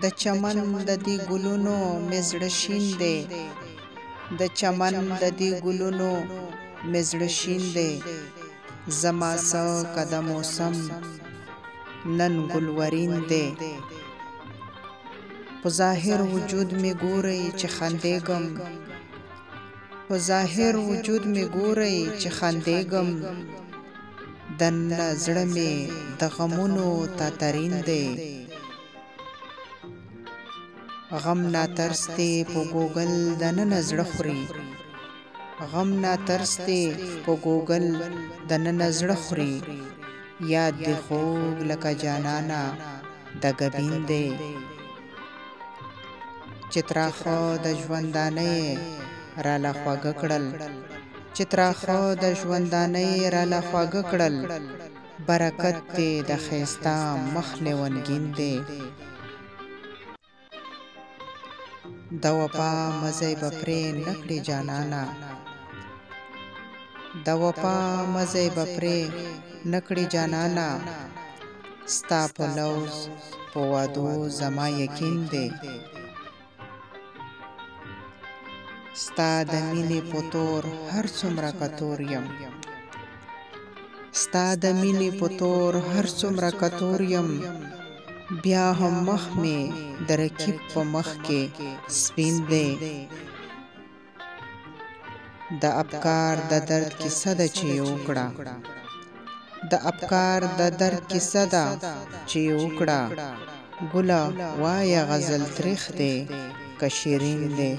د چمن د دې ګلونو مې زړه شین دی، د چمن د دې ګلونو مې زړه شین دی. زما څه که د موسم نن ګلورین دی. په ظاهر وجود مې ګورئ چې خندېږم، په ظاهر وجود مې ګورئ چې خندېږم. دننه زړه مې د غمونو تاترین دی. غم ناترس دی په ګوګل دننه زړه خوري، غم ناترس دی په ګوګل دننه زړه خوري. یاد دې خوږ لکه جانانه د ګبین دی. چې تراخه د ژوندانۍ راله خواږه کړل، چې تراخه د ژوندانۍ راله خواږه کړل. برکت دې د ښایسته مخ لیونګین دی. د وفا مزی به پرې نه کړې جانانه، د وفا مزی به پرې نه کړې جانانه. ستا په لوز په وعدو زما یقین دی. ستا د مینې په تور هر څومره کتور یم، ستا د مینې په تور هر څومره کتور یم. بیا هم مخ مې د رقیب په مخ کې سپین دی. د افکار د درد کیسه ده چې یې وکړه، د افکار د درد کیسه ده چې یې وکړه. ګله وایه غزل تریخ دی که شیرین دی.